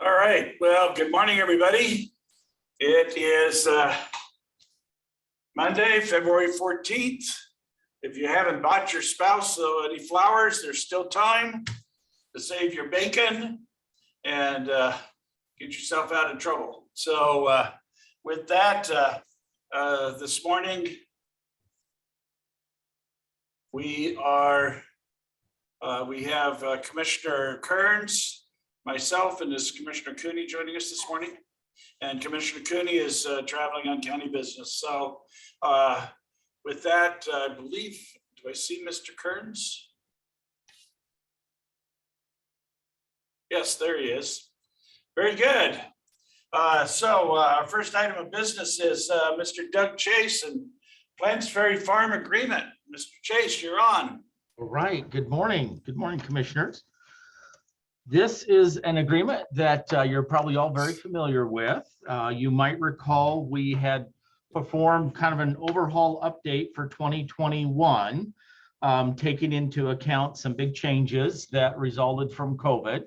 All right, well, good morning, everybody. It is Monday, February 14th. If you haven't bought your spouse any flowers, there's still time to save your bacon and get yourself out of trouble. So with that, this morning, we have Commissioner Kearns, myself, and this Commissioner Cooney joining us this morning. And Commissioner Cooney is traveling on county business. So with that, I believe, do I see Mr. Kearns? Yes, there he is. Very good. So our first item of business is Mr. Doug Chase and Plants Ferry Farm Agreement. Mr. Chase, you're on. All right. Good morning. Good morning, commissioners. This is an agreement that you're probably all very familiar with. You might recall we had performed kind of an overhaul update for 2021, taking into account some big changes that resulted from COVID,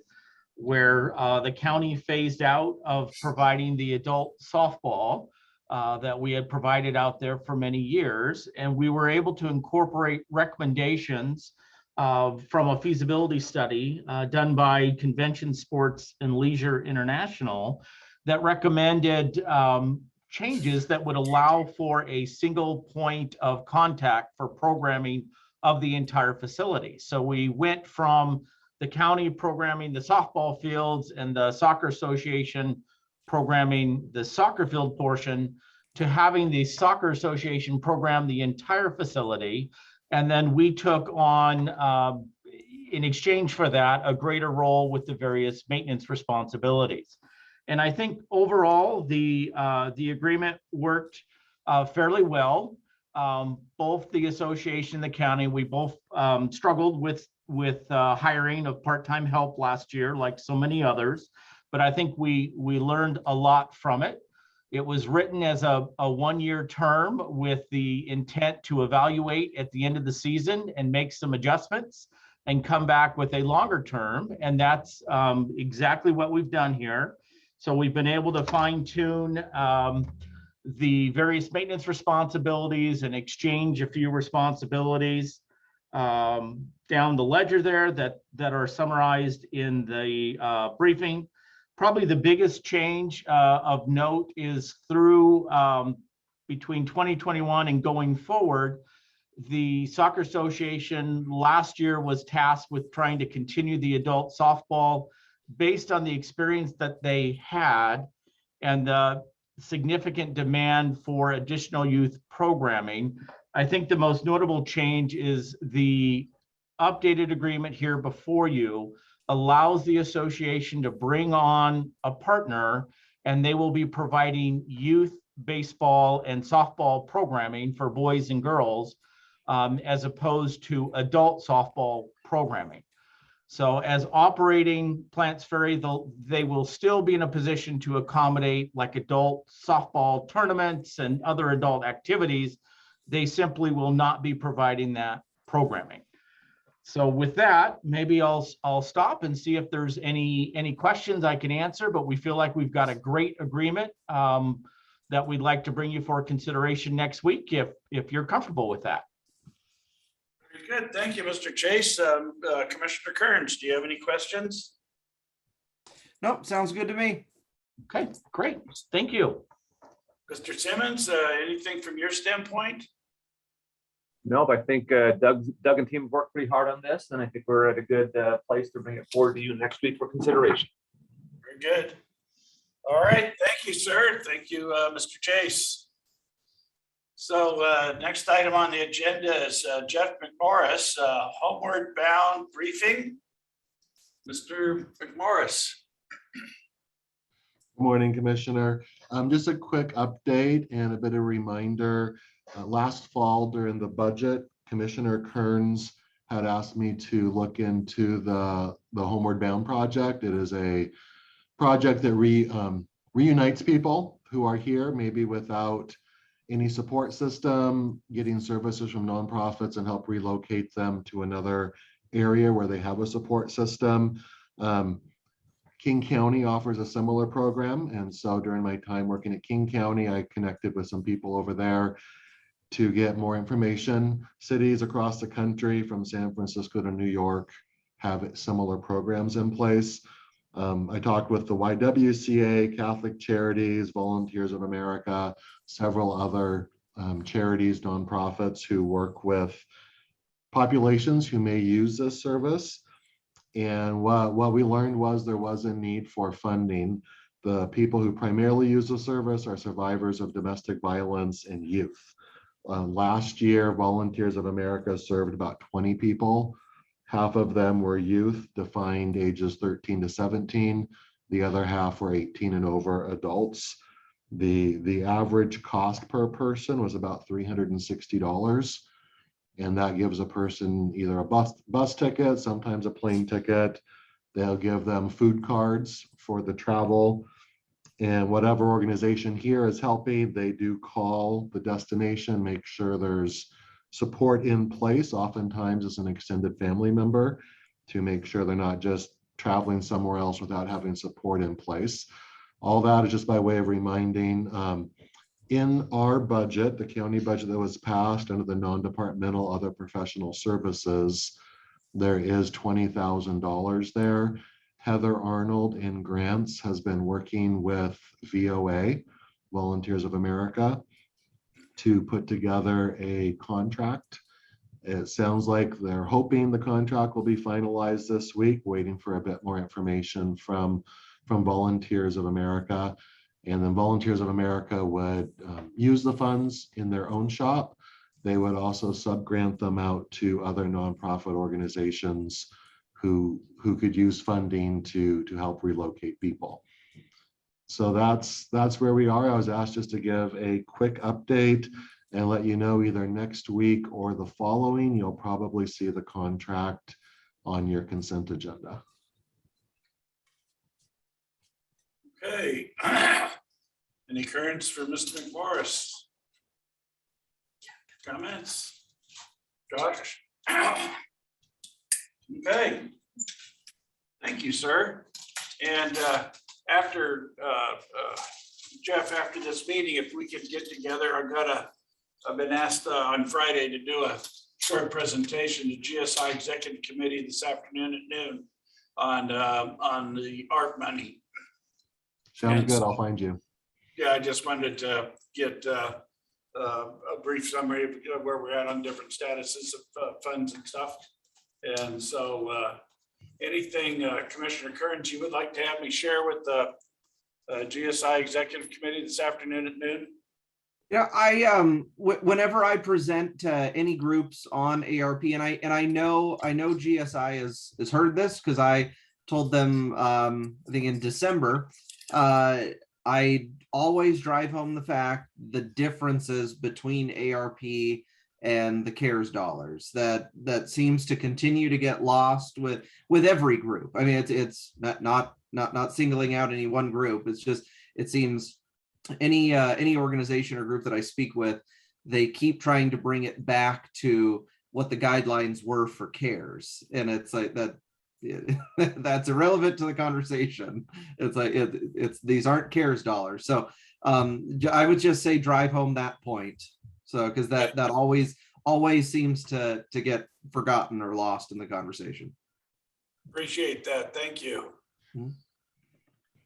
where the county phased out of providing the adult softball that we had provided out there for many years. And we were able to incorporate recommendations from a feasibility study done by Convention Sports and Leisure International that recommended changes that would allow for a single point of contact for programming of the entire facility. So we went from the county programming the softball fields and the soccer association programming the soccer field portion to having the soccer association program the entire facility. And then we took on, in exchange for that, a greater role with the various maintenance responsibilities. And I think overall, the agreement worked fairly well. Both the association and the county, we both struggled with hiring of part-time help last year, like so many others. But I think we learned a lot from it. It was written as a one-year term with the intent to evaluate at the end of the season and make some adjustments and come back with a longer term. And that's exactly what we've done here. So we've been able to fine-tune the various maintenance responsibilities and exchange a few responsibilities down the ledger there that are summarized in the briefing. Probably the biggest change of note is through between 2021 and going forward, the Soccer Association last year was tasked with trying to continue the adult softball based on the experience that they had and the significant demand for additional youth programming. I think the most notable change is the updated agreement here before you allows the association to bring on a partner, and they will be providing youth baseball and softball programming for boys and girls as opposed to adult softball programming. So as operating Plants Ferry, they will still be in a position to accommodate like adult softball tournaments and other adult activities. They simply will not be providing that programming. So with that, maybe I'll stop and see if there's any questions I can answer, but we feel like we've got a great agreement that we'd like to bring you for consideration next week if you're comfortable with that. Very good. Thank you, Mr. Chase. Commissioner Kearns, do you have any questions? Nope, sounds good to me. Okay, great. Thank you. Mr. Simmons, anything from your standpoint? No, but I think Doug and team have worked pretty hard on this, and I think we're at a good place to bring it forward to you next week for consideration. Very good. All right. Thank you, sir. Thank you, Mr. Chase. So next item on the agenda is Jeff McMorris, Homeward Bound briefing. Mr. McMorris. Good morning, Commissioner. Just a quick update and a bit of reminder. Last fall during the budget, Commissioner Kearns had asked me to look into the Homeward Bound project. It is a project that reunites people who are here, maybe without any support system, getting services from nonprofits and help relocate them to another area where they have a support system. King County offers a similar program. And so during my time working at King County, I connected with some people over there to get more information. Cities across the country from San Francisco to New York have similar programs in place. I talked with the YWCA, Catholic Charities, Volunteers of America, several other charities, nonprofits who work with populations who may use this service. And what we learned was there was a need for funding. The people who primarily use the service are survivors of domestic violence and youth. Last year, Volunteers of America served about 20 people. Half of them were youth, defined ages 13 to 17. The other half were 18 and over adults. The average cost per person was about $360. And that gives a person either a bus ticket, sometimes a plane ticket. They'll give them food cards for the travel. And whatever organization here is helping, they do call the destination, make sure there's support in place. Oftentimes it's an extended family member to make sure they're not just traveling somewhere else without having support in place. All that is just by way of reminding. In our budget, the county budget that was passed under the non-departmental other professional services, there is $20,000 there. Heather Arnold in grants has been working with VOA, Volunteers of America, to put together a contract. It sounds like they're hoping the contract will be finalized this week, waiting for a bit more information from Volunteers of America. And then Volunteers of America would use the funds in their own shop. They would also subgrant them out to other nonprofit organizations who could use funding to help relocate people. So that's where we are. I was asked just to give a quick update and let you know either next week or the following, you'll probably see the contract on your consent agenda. Okay. Any currents for Mr. McMorris? Comments? Josh? Okay. Thank you, sir. And after Jeff, after this meeting, if we could get together, I've been asked on Friday to do a short presentation to GSI Executive Committee this afternoon at noon on the ARP money. Sounds good. I'll find you. Yeah, I just wanted to get a brief summary of where we're at on different statuses of funds and stuff. And so anything, Commissioner Kearns, you would like to have me share with the GSI Executive Committee this afternoon at noon? Yeah, whenever I present to any groups on ARP, and I know GSI has heard this because I told them I think in December, I always drive home the fact the differences between ARP and the CARES dollars that seems to continue to get lost with every group. I mean, it's not singling out any one group. It's just, it seems any organization or group that I speak with, they keep trying to bring it back to what the guidelines were for CARES, and it's like that. That's irrelevant to the conversation. It's like it's these aren't CARES dollars. So I would just say drive home that point. So because that always seems to get forgotten or lost in the conversation. Appreciate that. Thank you. Mm-hmm.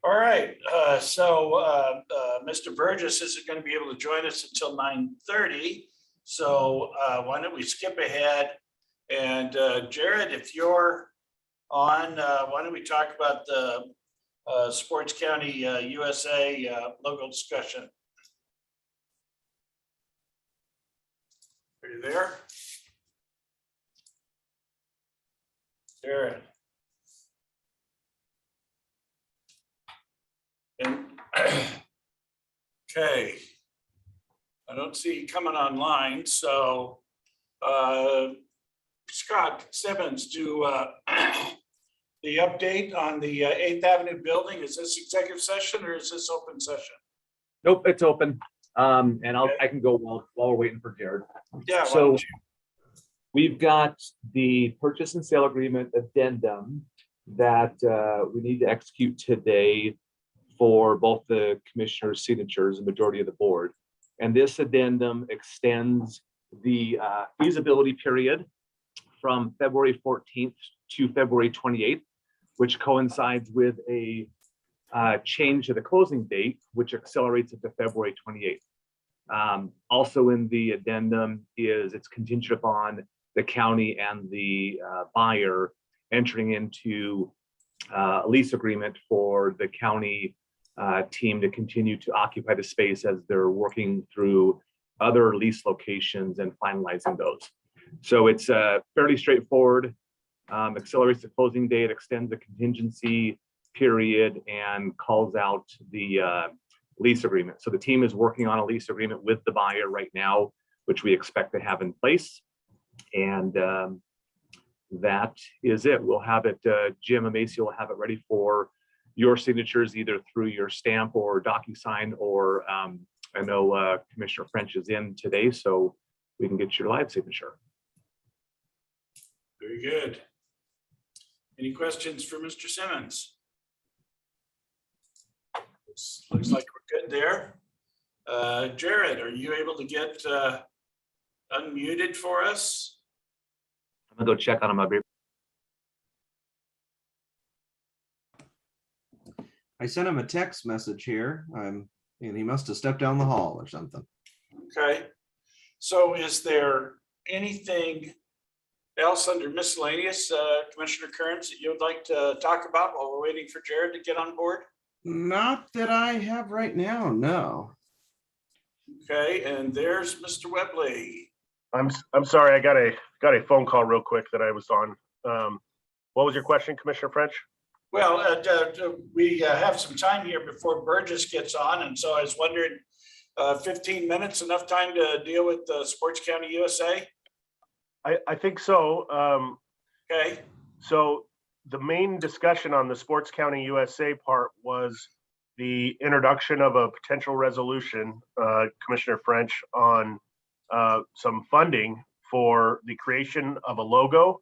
All right. So Mr. Burgess isn't going to be able to join us until 9:30. So why don't we skip ahead? And Jared, if you're on, why don't we talk about the Sports County USA local discussion? Are you there? Jared. And okay, I don't see you coming online, so Scott Simmons, do the update on the 8th Avenue building. Is this executive session or is this open session? Nope, it's open. And I can go while we're waiting for Jared. Yeah. why So don't you? we've got the purchase and sale agreement addendum that we need to execute today for both the commissioners' signatures, the majority of the board. And this addendum extends the feasibility period from February 14th to February 28th, which coincides with a change to the closing date, which accelerates it to February 28th. Also in the addendum is it's contingent upon the county and the buyer entering into a lease agreement for the county team to continue to occupy the space as they're working through other lease locations and finalizing those. So it's fairly straightforward, accelerates the closing date, extends the contingency period, and calls out the lease agreement. So the team is working on a lease agreement with the buyer right now, which we expect to have in place. And that is it. We'll have it, Jim and Macy will have it ready for your signatures, either through your stamp or DocuSign, or I know Commissioner French is in today, so we can get your live signature. Very good. Any questions for Mr. Simmons? Looks like we're good there. Jared, are you able to get unmuted for us? I'm gonna go check on him. I'll be I sent him a text message here. And he must have stepped down the hall or something. Okay. So is there anything else under miscellaneous, Commissioner Kearns, that you would like to talk about while we're waiting for Jared to get on board? Not that I have right now, no. Okay, and there's Mr. Webley. I'm sorry, I got a phone call real quick that I was on. What was your question, Commissioner French? Well, we have some time here before Burgess gets on, and so I was wondering, 15 minutes, enough time to deal with Sports County USA? I think so. Okay, So the main discussion on the Sports County USA part was the introduction of a potential resolution, Commissioner French, on some funding for the creation of a logo,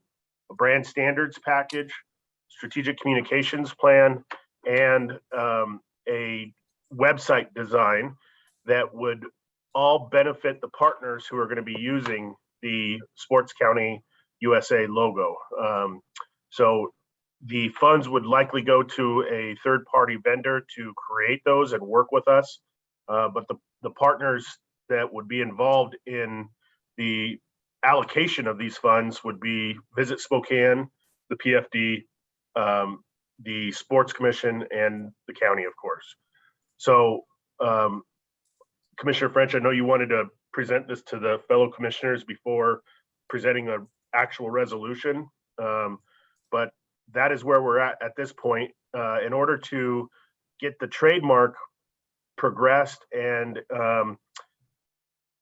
a brand standards package, strategic communications plan, and a website design that would all benefit the partners who are going to be using the Sports County USA logo. So the funds would likely go to a third-party vendor to create those and work with us. But the partners that would be involved in the allocation of these funds would be Visit Spokane, the PFD, the Sports Commission, and the county, of course. So Commissioner French, I know you wanted to present this to the fellow commissioners before presenting an actual resolution, but that is where we're at this point. In order to get the trademark progressed and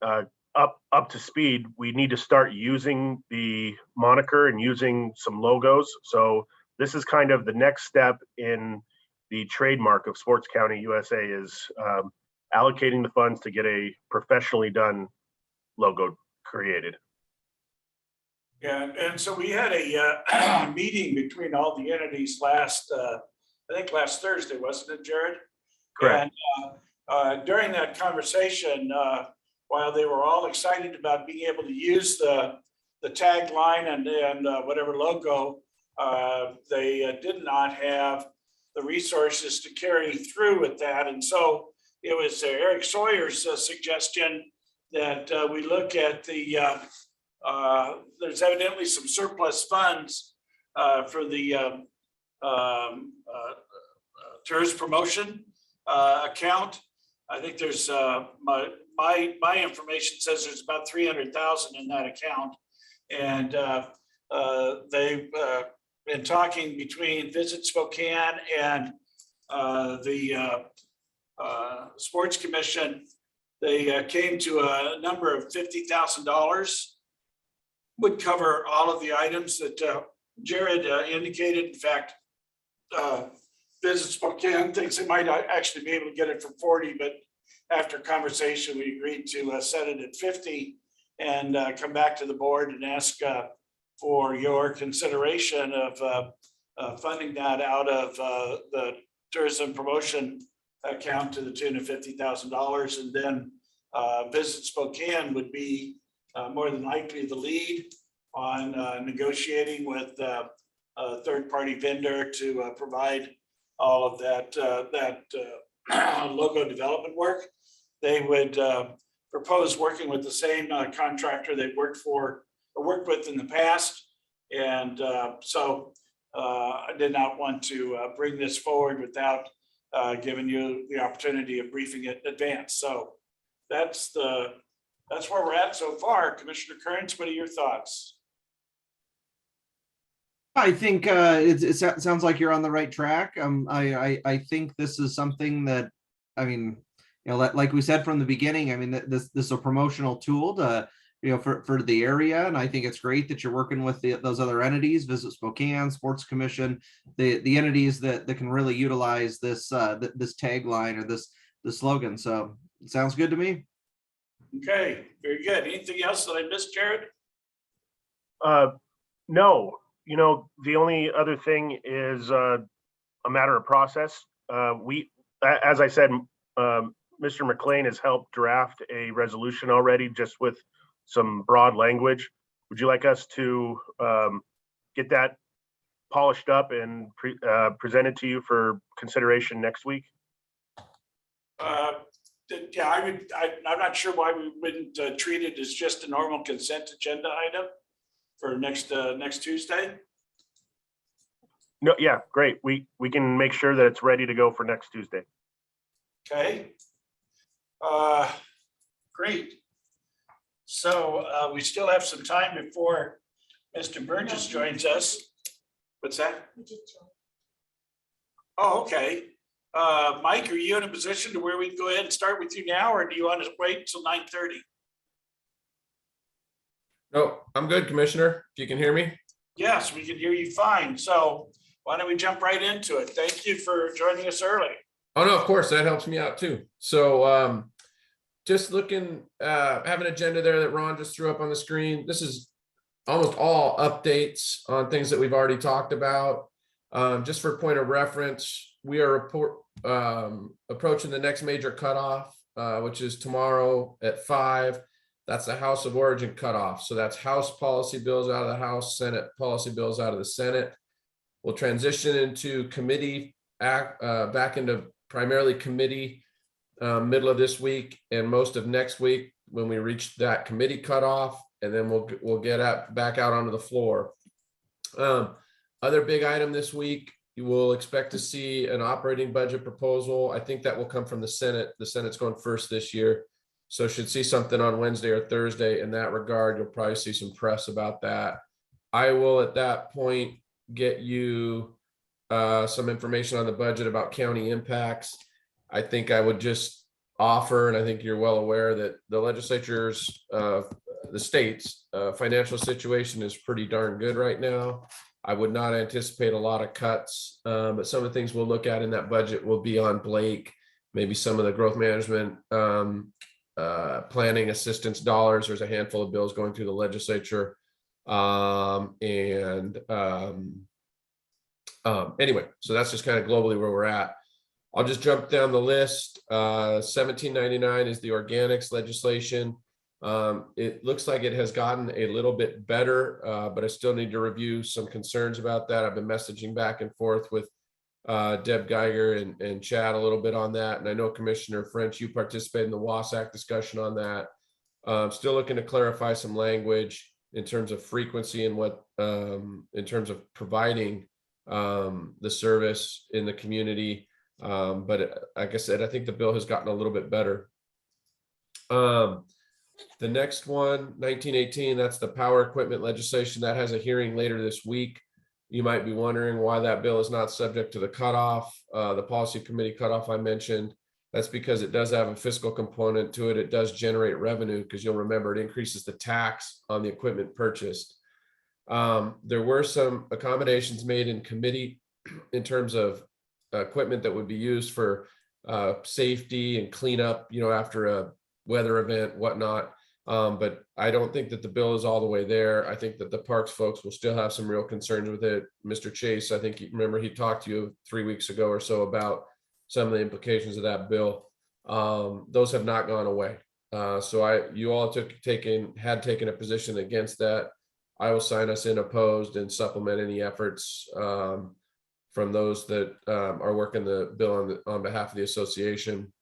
up to speed, we need to start using the moniker and using some logos. So this is kind of the next step in the trademark of Sports County USA, is allocating the funds to get a professionally done logo created. yeah, and so we had a meeting between all the entities last, I think last Thursday, wasn't it, Jared? Correct. And during that conversation, while they were all excited about being able to use the tagline and whatever logo, they did not have the resources to carry through with that. And so it was Eric Sawyer's suggestion that we look at the, there's evidently some surplus funds for the tourist promotion account. I think there's my information says there's about 300,000 in that account, and they've been talking between Visit Spokane and the Sports Commission. They came to a number of $50,000 would cover all of the items that Jared indicated. In fact, Visit Spokane thinks they might actually be able to get it for 40, but after conversation, we agreed to set it at 50 and come back to the board and ask for your consideration of funding that out of the tourism promotion account to the tune of $50,000. And then Visit Spokane would be more than likely the lead on negotiating with a third-party vendor to provide all of that logo development work. They would propose working with the same contractor they've worked with in the past. And so I did not want to bring this forward without giving you the opportunity of briefing it in advance. So that's where we're at so far. Commissioner Kearns, what are your thoughts? I think it sounds like you're on the right track. I think this is something that, I mean, you know, like we said from the beginning, I mean, this is a promotional tool to, you know, for the area. And I think it's great that you're working with those other entities, Visit Spokane, Sports Commission, the entities that can really utilize this this tagline or this slogan. So it sounds good to me. Okay, very good. Anything else that I missed, Jared? No, you know, the only other thing is a matter of process. As I said, Mr. McLean has helped draft a resolution already, just with some broad language. Would you like us to get that polished up and presented to you for consideration next week? Yeah, I'm not sure why we wouldn't treat it as just a normal consent agenda item for next Tuesday. No, yeah, great. We can make sure that it's ready to go for next Tuesday. Okay. Great. So we still have some time before Mr. Burgess joins us. What's that? Oh, okay. Mike, are you in a position to where we can go ahead and start with you now, or do you want to wait until 9:30? No, I'm good, Commissioner. If you can hear me. Yes, we can hear you fine. So why don't we jump right into it? Thank you for joining us early. Oh, no, of course, that helps me out too. So just looking, have an agenda there that Ron just threw up on the screen. This is almost all updates on things that we've already talked about. Just for point of reference, we are approaching the next major cutoff, which is tomorrow at 5. That's the House of Origin cutoff. So that's House policy bills out of the House, Senate policy bills out of the Senate. We'll transition into committee back into primarily committee middle of this week and most of next week when we reach that committee cutoff, and then we'll get back out onto the floor. Other big item this week, you will expect to see an operating budget proposal. I think that will come from the Senate. The Senate's going first this year, so should see something on Wednesday or Thursday in that regard. You'll probably see some press about that. I will at that point get you some information on the budget about county impacts. I think I would just offer, and I think you're well aware that the legislature's, the state's financial situation is pretty darn good right now. I would not anticipate a lot of cuts, but some of the things we'll look at in that budget will be on Blake, maybe some of the growth management planning assistance dollars. There's a handful of bills going through the legislature. Anyway, so that's just kind of globally where we're at. I'll just jump down the list. 1799 is the organics legislation. It looks like it has gotten a little bit better, but I still need to review some concerns about that. I've been messaging back and forth with Deb Geiger and Chad a little bit on that. And I know Commissioner French, you participated in the WASAC discussion on that. Still looking to clarify some language in terms of frequency and what, in terms of providing the service in the community. But like I said, I think the bill has gotten a little bit better. The next one, 1918, that's the power equipment legislation that has a hearing later this week. You might be wondering why that bill is not subject to the cutoff, the policy committee cutoff I mentioned. That's because it does have a fiscal component to it. It does generate revenue because you'll remember it increases the tax on the equipment purchased. There were some accommodations made in committee in terms of equipment that would be used for safety and cleanup, after a weather event, whatnot. But I don't think that the bill is all the way there. I think that the parks folks will still have some real concerns with it. Mr. Chase, I think, remember he talked to you 3 weeks ago or so about some of the implications of that bill. Those have not gone away. So you all had taken a position against that. I will sign us in opposed and supplement any efforts from those that are working the bill on behalf of the association.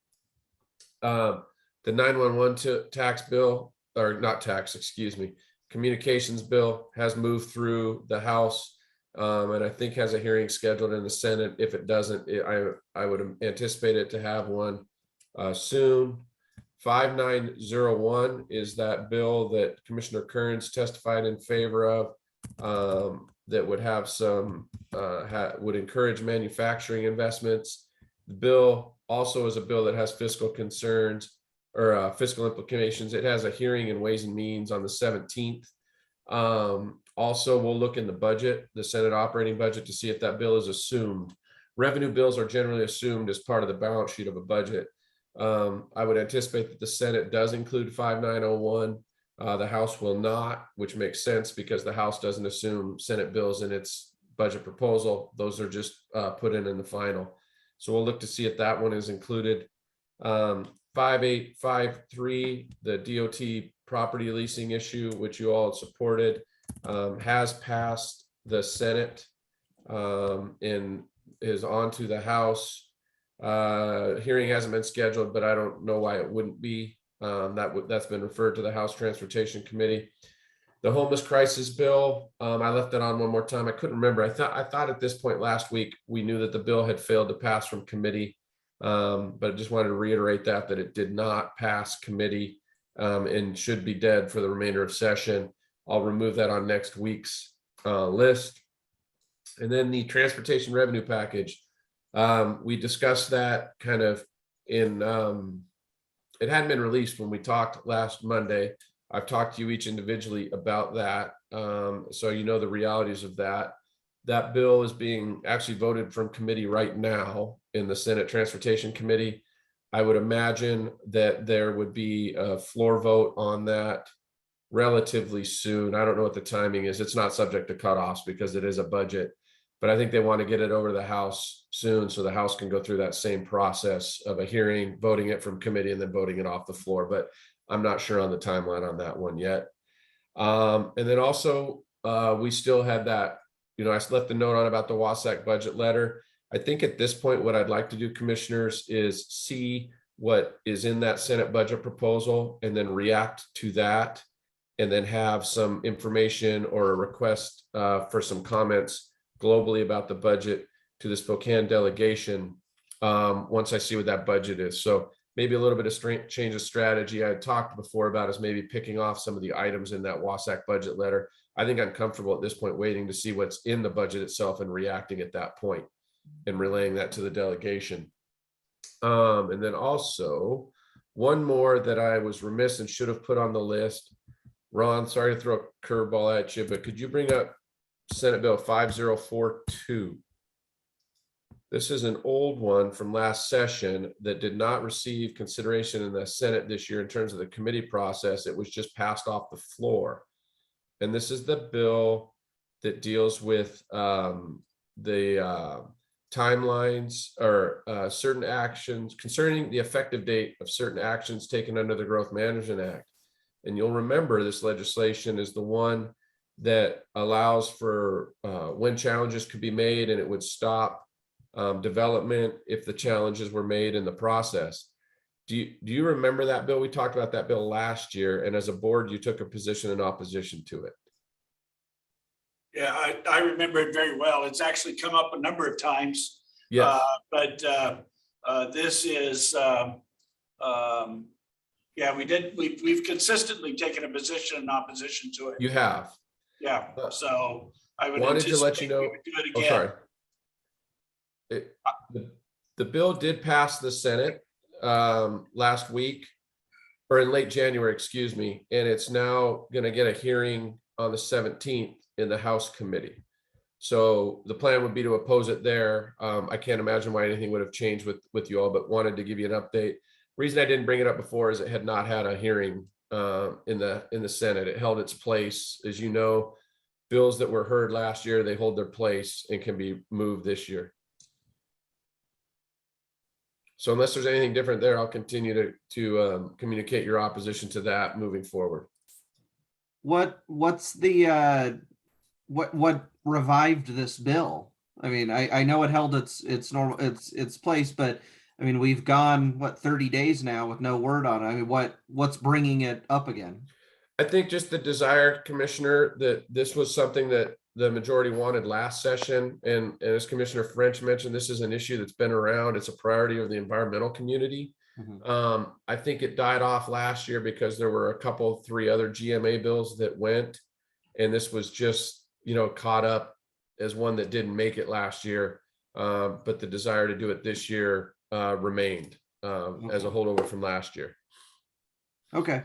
The 911 tax bill, or not tax, excuse me, communications bill has moved through the House, and I think has a hearing scheduled in the Senate. If it doesn't, I would anticipate it to have one soon. 5901 is that bill that Commissioner Kearns testified in favor of, that would have some, would encourage manufacturing investments. The bill also is a bill that has fiscal concerns or fiscal implications. It has a hearing in Ways and Means on the 17th. Also, we'll look in the budget, the Senate operating budget, to see if that bill is assumed. Revenue bills are generally assumed as part of the balance sheet of a budget. I would anticipate that the Senate does include 5901. The House will not, which makes sense because the House doesn't assume Senate bills in its budget proposal. Those are just put in the final. So we'll look to see if that one is included. 5853, the DOT property leasing issue, which you all supported, has passed the Senate and is on to the House. Hearing hasn't been scheduled, but I don't know why it wouldn't be. That's been referred to the House Transportation Committee. The homeless crisis bill, I left it on one more time. I couldn't remember. I thought at this point last week we knew that the bill had failed to pass from committee, but I just wanted to reiterate that it did not pass committee and should be dead for the remainder of session. I'll remove that on next week's list. And then the transportation revenue package. We discussed that kind of in, it hadn't been released when we talked last Monday. I've talked to you each individually about that. So you know the realities of that. That bill is being actually voted from committee right now in the Senate Transportation Committee. I would imagine that there would be a floor vote on that relatively soon. I don't know what the timing is. It's not subject to cutoffs because it is a budget, but I think they want to get it over to the House soon so the House can go through that same process of a hearing, voting it from committee, and then voting it off the floor. But I'm not sure on the timeline on that one yet. And then also, we still had that, I left the note on about the WASAC budget letter. I think at this point, what I'd like to do, commissioners, is see what is in that Senate budget proposal and then react to that, and then have some information or a request for some comments globally about the budget to the Spokane delegation once I see what that budget is. So maybe a little bit of change of strategy I had talked before about is maybe picking off some of the items in that WASAC budget letter. I think I'm comfortable at this point waiting to see what's in the budget itself and reacting at that point and relaying that to the delegation. And then also one more that I was remiss and should have put on the list. Ron, sorry to throw a curveball at you, but could you bring up Senate Bill 5042? This is an old one from last session that did not receive consideration in the Senate this year in terms of the committee process. It was just passed off the floor. And this is the bill that deals with the timelines or certain actions concerning the effective date of certain actions taken under the Growth Management Act. And you'll remember this legislation is the one that allows for when challenges could be made, and it would stop development if the challenges were made in the process. Do you remember that bill? We talked about that bill last year, and as a board, you took a position in opposition to it. Yeah, I remember it very well. It's actually come up a number of times. Yes. But this is, yeah, we've consistently taken a position in opposition to it. You have. Yeah, so I would Wanted to let you know. we would do it Oh, again. sorry. The bill did pass the Senate last week, or in late January, excuse me, and it's now going to get a hearing on the 17th in the House committee. So the plan would be to oppose it there. I can't imagine why anything would have changed with you all, but wanted to give you an update. Reason I didn't bring it up before is it had not had a hearing in the Senate. It held its place. As you know, bills that were heard last year, they hold their place and can be moved this year. So unless there's anything different there, I'll continue to communicate your opposition to that moving forward. What's the what revived this bill? I mean, I know it held its normal its place, but I mean, we've gone what 30 days now with no word on it. I mean, what's bringing it up again? I think just the desire, Commissioner, that this was something that the majority wanted last session. And as Commissioner French mentioned, this is an issue that's been around. It's a priority of the environmental community. I think it died off last year because there were three other GMA bills that went. And this was just, caught up as one that didn't make it last year. But the desire to do it this year remained as a holdover from last year. Okay.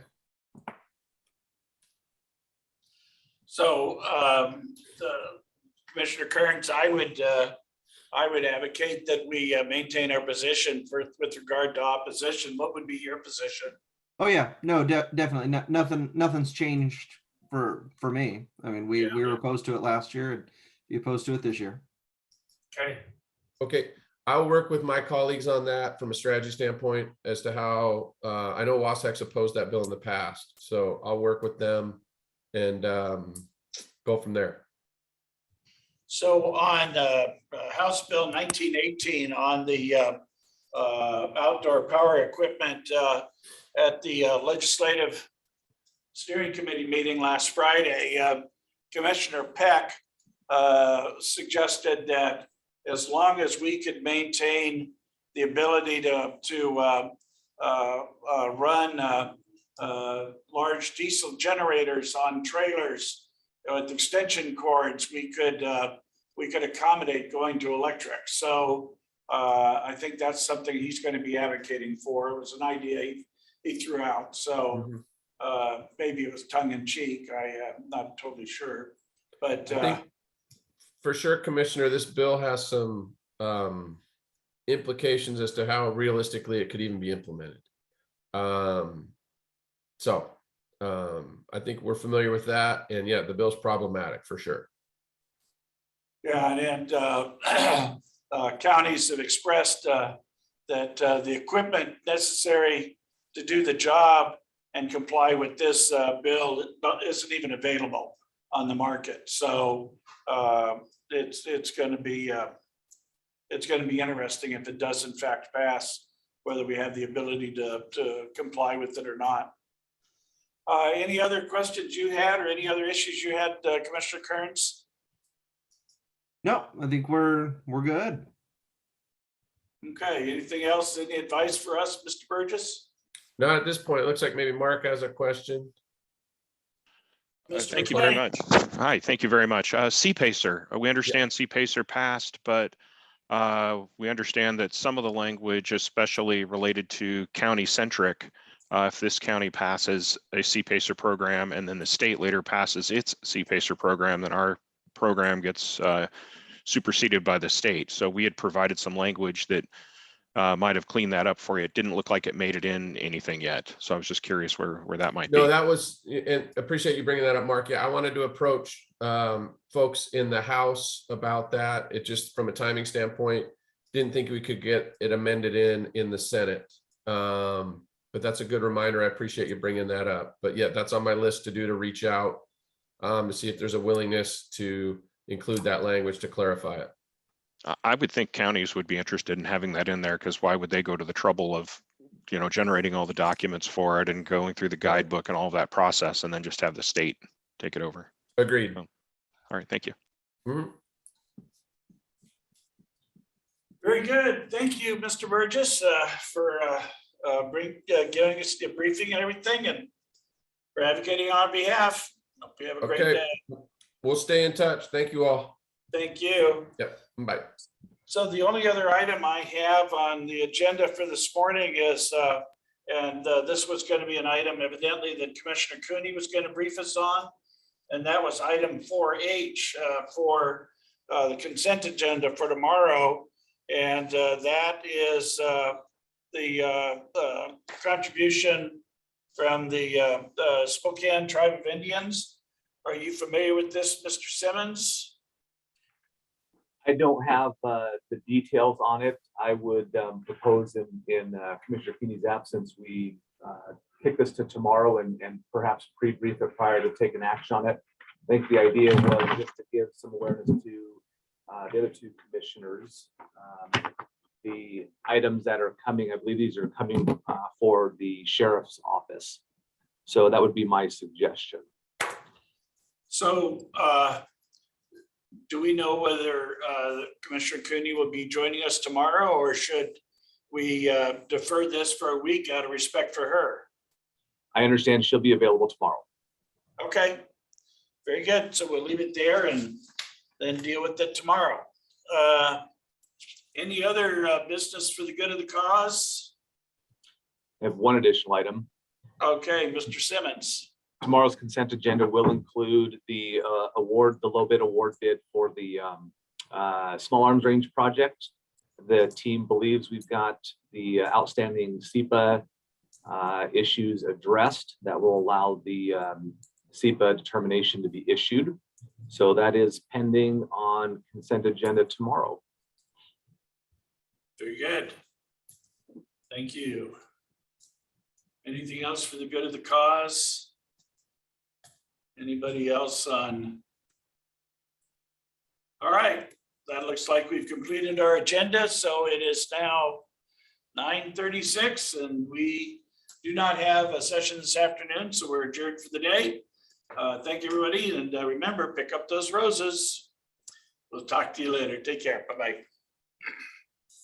So, Commissioner Kearns, I would advocate that we maintain our position with regard to opposition. What would be your position? Oh yeah, no, definitely nothing's changed for me. I mean, we were opposed to it last year and be opposed to it this year. Okay. I'll work with my colleagues on that from a strategy standpoint as to how, I know Wasatch's opposed that bill in the past, so I'll work with them and go from there. So on House Bill 1918 on the outdoor power equipment at the Legislative Steering Committee meeting last Friday, Commissioner Peck suggested that as long as we could maintain the ability to run large diesel generators on trailers with extension cords, we could accommodate going to electric. So I think that's something he's going to be advocating for. It was an idea he threw out. So maybe it was tongue in cheek. I'm not totally sure, but I think for sure, Commissioner, this bill has some implications as to how realistically it could even be implemented. So I think we're familiar with that, and yeah, the bill's problematic for sure. Yeah, and counties have expressed that the equipment necessary to do the job and comply with this bill isn't even available on the market. So it's going to be interesting if it does in fact pass, whether we have the ability to comply with it or not. Any other questions you had or any other issues you had, Commissioner Kearns? No, I think we're good. Okay, anything else? Any advice for us, Mr. Burgess? Not at this point. It looks like maybe Mark has a question. Mr. Thank you McClay? very much. Hi, thank you very much. CPACER, we understand CPACER passed, but we understand that some of the language, especially related to county centric, if this county passes a CPACER program and then the state later passes its CPACER program, then our program gets superseded by the state. So we had provided some language that might have cleaned that up for you. It didn't look like it made it in anything yet. So I was just curious where that might be. No, that was, and appreciate you bringing that up, Mark. Yeah, I wanted to approach folks in the House about that. It just, from a timing standpoint, didn't think we could get it amended in the Senate. But that's a good reminder. I appreciate you bringing that up. But yeah, that's on my list to reach out to see if there's a willingness to include that language to clarify it. I would think counties would be interested in having that in there, because why would they go to the trouble of, generating all the documents for it and going through the guidebook and all of that process and then just have the state take it over? Agreed. All right, thank you. Mhm. Very good. Thank you, Mr. Burgess, for giving us the briefing and everything and for advocating on our behalf. Hope you have a great Okay. day. We'll stay in touch. Thank you all. Thank you. Yep. Bye. So the only other item I have on the agenda for this morning is, this was going to be an item evidently that Commissioner Cooney was going to brief us on. And that was item 4H for the consent agenda for tomorrow. And that is the contribution from the Spokane Tribe of Indians. Are you familiar with this, Mr. Simmons? I don't have the details on it. I would propose in Commissioner Keeney's absence, we kick this to tomorrow and perhaps pre-brief it prior to taking action on it. I think the idea was just to give some awareness to the other two commissioners. The items that are coming, I believe these are coming for the sheriff's office. So that would be my suggestion. So do we know whether Commissioner Cooney will be joining us tomorrow, or should we defer this for a week out of respect for her? I understand she'll be available tomorrow. Okay, very good. So we'll leave it there and then deal with it tomorrow. Any other business for the good of the cause? I have one additional item. Okay, Mr. Simmons. Tomorrow's consent agenda will include the award, the low bid award bid for the small arms range project. The team believes we've got the outstanding SEPA issues addressed that will allow the SEPA determination to be issued. So that is pending on consent agenda tomorrow. Very good. Thank you. Anything else for the good of the cause? Anybody else on? All right, that looks like we've completed our agenda. So it is now 9:36 and we do not have a session this afternoon. So we're adjourned for the day. Thank you, everybody. And remember, pick up those roses. We'll talk to you later. Take care. Bye-bye.